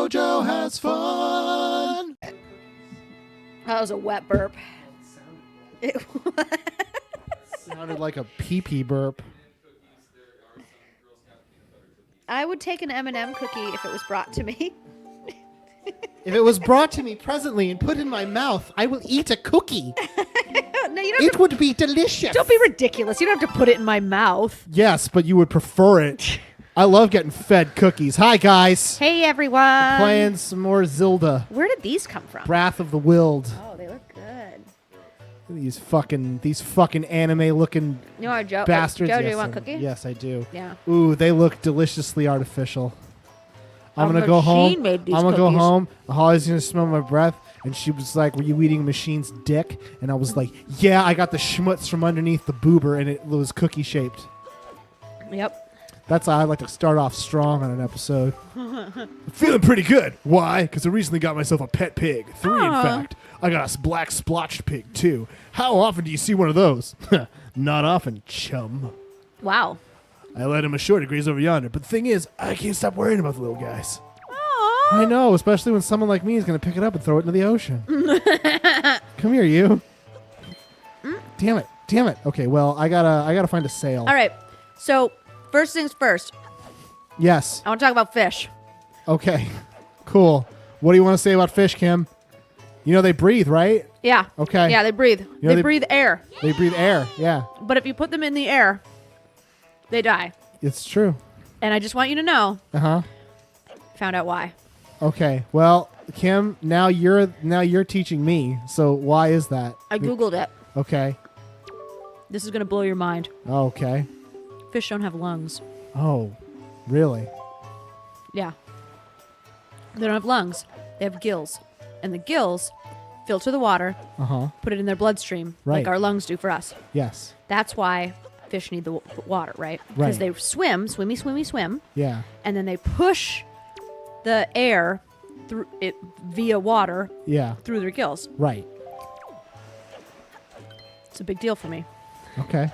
JoJo has fun. That was a wet burp. It Sounded like a pee-pee burp. I would take an M&M cookie if it was brought to me. If it was brought to me presently and put in my mouth, I will eat a cookie. No, you don't. It would be delicious. Don't be ridiculous. You don't have to put it in my mouth. Yes, but you would prefer it. I love getting fed cookies. Hi, guys. Hey, everyone. Playing some more Zelda. Where did these come from? Wrath of the Wild. Oh, they look good. These fucking anime-looking You want a bastards. Jojo, Yes, you want I- a cookie? Yes, I do. Yeah. Ooh, they look deliciously artificial. I'm A gonna go home. machine made these I'm gonna go cookies. home. Holly's gonna smell my breath, and she was like, "Were you eating a machine's dick?" And I was like, "Yeah, I got the schmutz from underneath the boober, and it was cookie shaped." Yep. That's how I like to start off strong on an episode. I'm feeling pretty good. Why? Because I recently got myself a pet pig. 3, in Aw. fact. I got a black splotched pig, too. How often do you see one of those? Not often, chum. Wow. I led him ashore to graze over yonder. But the thing is, I can't stop worrying about the little guys. Aww. I know, especially when someone like me is going to pick it up and throw it into the ocean. Come here, you. Damn it. Okay, well, I gotta find a sail. All right. So, first things first. Yes. I want to talk about fish. Okay. Cool. What do you want to say about fish, Kim? You know they breathe, right? Yeah. Okay. Yeah, they breathe. know, They breathe air. They breathe air. Yeah. But if you put them in the air, they die. It's true. And I just want you to know, Uh-huh. found out why. Okay. Well, Kim, now you're teaching me. So why is that? I Googled it. Okay. This is going to blow your mind. Okay. Fish don't have lungs. Oh, really? Yeah. They don't have lungs. They have gills. And the gills filter the water, Uh-huh. put it in their bloodstream, Right. like our lungs do for us. Yes. That's why fish need the water, right? Right. Because they swim, Yeah. and then they push the air through it via water Yeah. through their gills. Right. It's a big deal for me. Okay.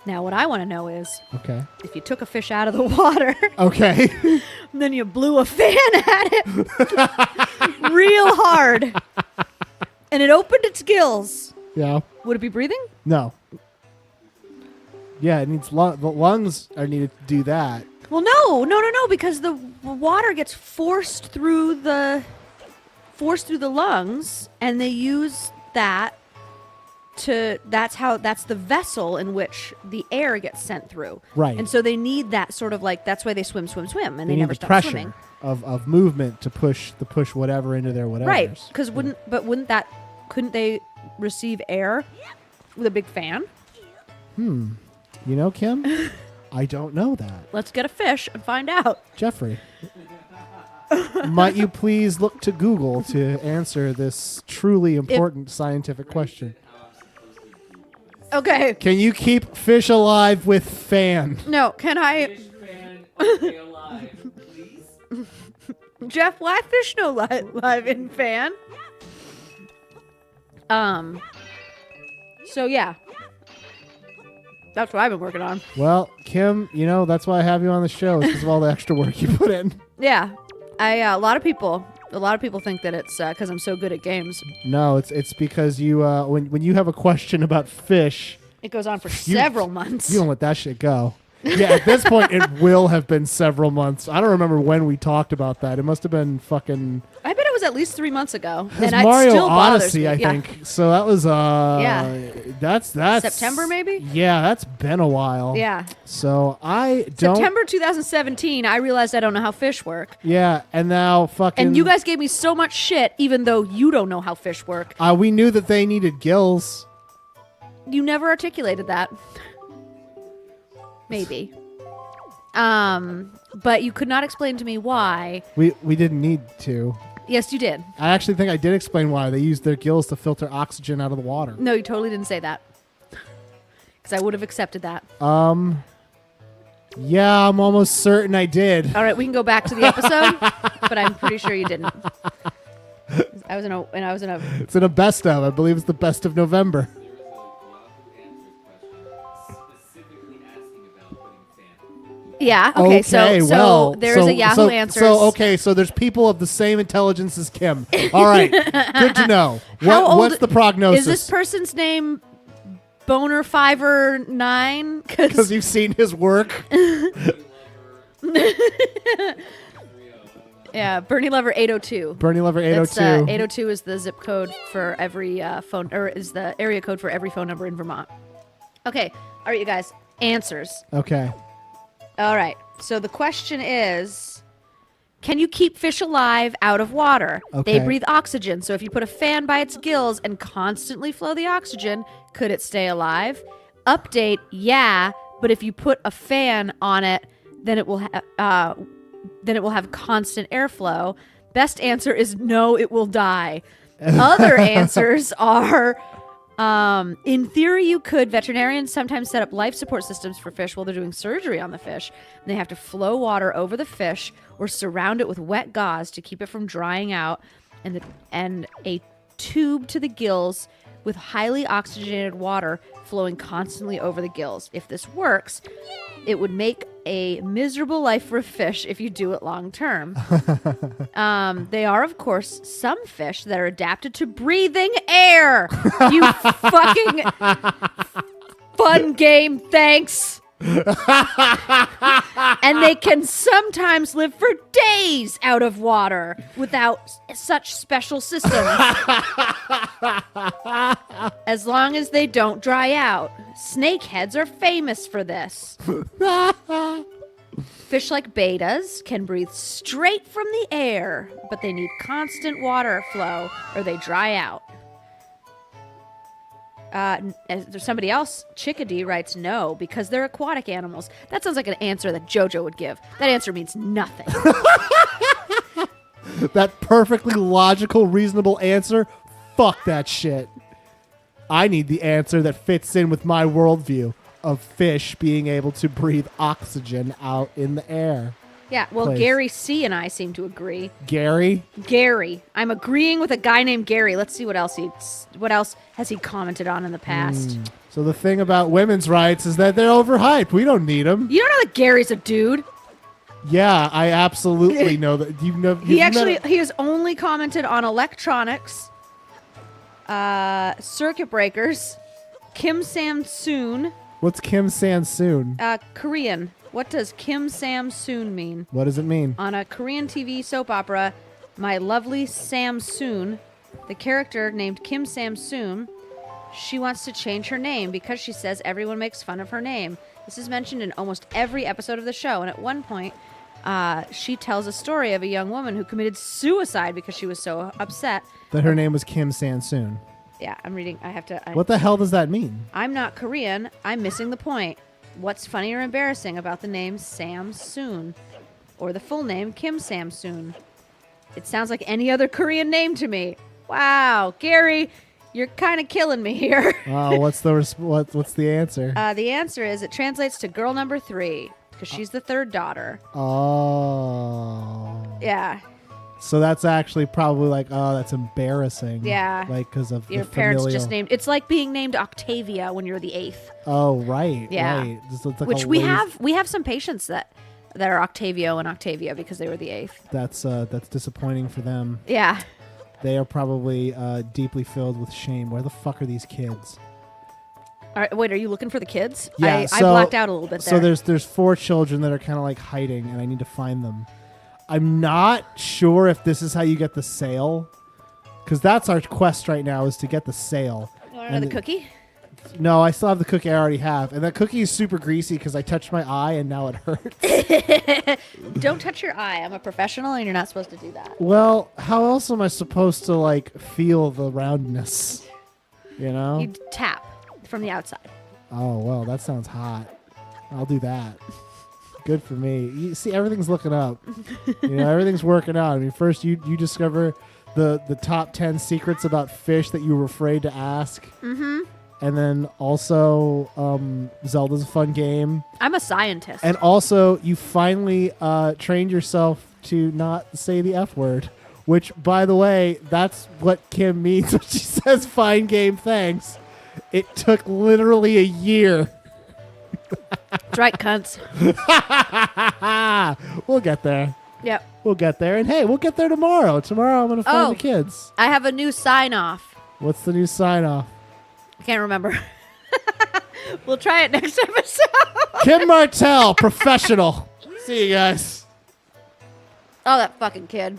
Now, what I want to know is Okay. if you took a fish out of the water Okay. and then you blew a fan at it real hard and it opened its gills, Yeah. would it be breathing? No. Yeah, it needs the lungs are needed to do that. Well, no, because the water gets forced through the lungs, and they use that that's the vessel in which the air gets sent through. Right. And so they need that sort of like, that's why they swim, and They they need never the stop pressure swimming. of movement to push whatever into their whatever. Right. Because couldn't they receive air with a big fan? You know, Kim? I don't know that. Let's get a fish and find out. Jeffrey, might you please look to Google to answer this truly important scientific question? Okay. Can you keep fish alive with fan? No, can I... Fish fan, stay alive, please. Jeff, why fish no live in fan? So yeah. That's what I've been working on. Well, Kim, you know, that's why I have you on the show, is because of all the extra work you put in. Yeah. A lot of people think that it's because I'm so good at games. No, it's because you when you have a question about fish, It goes on for several months. you don't let that shit go. Yeah, at this point, it will have been several months. I don't remember when we talked about that. It must have been fucking... I bet it was at least 3 months ago. It was And it Mario still bothers Odyssey, me. I Yeah. think. So that was... That's... September, maybe? Yeah, that's been a while. Yeah. So I don't... September 2017, I realized I don't know how fish work. Yeah, and now fucking... And you guys gave me so much shit, even though you don't know how fish work. we knew that they needed gills. You never articulated that. Maybe. But you could not explain to me why. We didn't need to. Yes, you did. I actually think I did explain why. They used their gills to filter oxygen out of the water. No, you totally didn't say that. Because I would have accepted that. Yeah, I'm almost certain I did. All right, we can go back to the episode, but I'm pretty sure you didn't. I was in a. It's in a best of. I believe it's the best of November. Specifically asking about putting fan. Yeah. Okay. So there's a Yahoo Answers. So there's people of the same intelligence as Kim. All right, good to know. How What's old the prognosis? Is this person's name Boner 5 or 9? Because you've seen his work. Yeah, Bernie Lover 802. Bernie Lover 802. That's, 802 is the zip code for every phone, or is the area code for every phone number in Vermont. Okay. All right, you guys. Answers. Okay. All right. So the question is, can you keep fish alive out of water? Okay. They breathe oxygen. So if you put a fan by its gills and constantly flow the oxygen, could it stay alive? Update, yeah. But if you put a fan on it, then it will have constant airflow. Best answer is no, it will die. Other answers are, in theory, you could. Veterinarians sometimes set up life support systems for fish while they're doing surgery on the fish. And they have to flow water over the fish or surround it with wet gauze to keep it from drying out, and a tube to the gills with highly oxygenated water flowing constantly over the gills. If this works, it would make a miserable life for a fish if you do it long term. They are, of course, some fish that are adapted to breathing air. You fucking fun game, thanks. And they can sometimes live for days out of water without such special systems. As long as they don't dry out. Snakeheads are famous for this. Fish like bettas can breathe straight from the air, but they need constant water flow or they dry out. There's somebody else, Chickadee, writes no, because they're aquatic animals. That sounds like an answer that JoJo would give. That answer means nothing. That perfectly logical, reasonable answer, fuck that shit. I need the answer that fits in with my worldview of fish being able to breathe oxygen out in the air. Yeah, well, Please. Gary C. and I seem to agree. Gary? Gary. I'm agreeing with a guy named Gary. Let's see what else has he commented on in the past. So the thing about women's rights is that they're overhyped. We don't need them. You don't know that Gary's a dude? Yeah, I absolutely know that. He has only commented on electronics, circuit breakers, Kim Sam-soon. What's Kim San-soon? Korean. What does Kim Sam-soon mean? What does it mean? On a Korean TV soap opera, My Lovely Sam-soon, the character named Kim Sam-soon, she wants to change her name because she says everyone makes fun of her name. This is mentioned in almost every episode of the show, and at one point, she tells a story of a young woman who committed suicide because she was so upset. That her name was Kim San-soon. Yeah, I'm reading. What the hell does that mean? I'm not Korean. I'm missing the point. What's funny or embarrassing about the name Sam-soon? Or the full name Kim Sam-soon? It sounds like any other Korean name to me. Wow, Gary, you're kind of killing me here. Oh, what's the answer? The answer is it translates to girl number 3 because she's the third daughter. Oh. Yeah. So that's actually probably like, oh, that's embarrassing. Yeah. Like, because of Your the parents familial. just named. It's like being named Octavia when you're the 8th. Oh, right. Yeah. Right. Just looks like Which a we lazy- have some patients that are Octavio and Octavia because they were the 8th. That's disappointing for them. Yeah. They are probably deeply filled with shame. Where the fuck are these kids? All right, wait, are you looking for the kids? Yeah, I blacked out a little bit there. So there's 4 children that are kind of like hiding, and I need to find them. I'm not sure if this is how you get the sail, because that's our quest right now is to get the sail. You want another cookie? No, I still have the cookie I already have, and that cookie is super greasy because I touched my eye and now it hurts. Don't touch your eye. I'm a professional, and you're not supposed to do that. Well, how else am I supposed to like feel the roundness? You know? You tap from the outside. Oh well, that sounds hot. I'll do that. Good for me. You see, everything's looking up. Everything's working out. I mean, first you discover the top 10 secrets about fish that you were afraid to ask. Mm-hmm. And then also, Zelda's a fun game. I'm a scientist. And also, you finally trained yourself to not say the F word. Which, by the way, that's what Kim means when she says fine game, thanks. It took literally a year. That's right, cunts. We'll get there. Yep. We'll get there. And hey, we'll get there tomorrow. Tomorrow I'm going to find Oh. the kids. I have a new sign off. What's the new sign off? I can't remember. We'll try it next episode. Kim Martell, professional. See you guys. Oh, that fucking kid.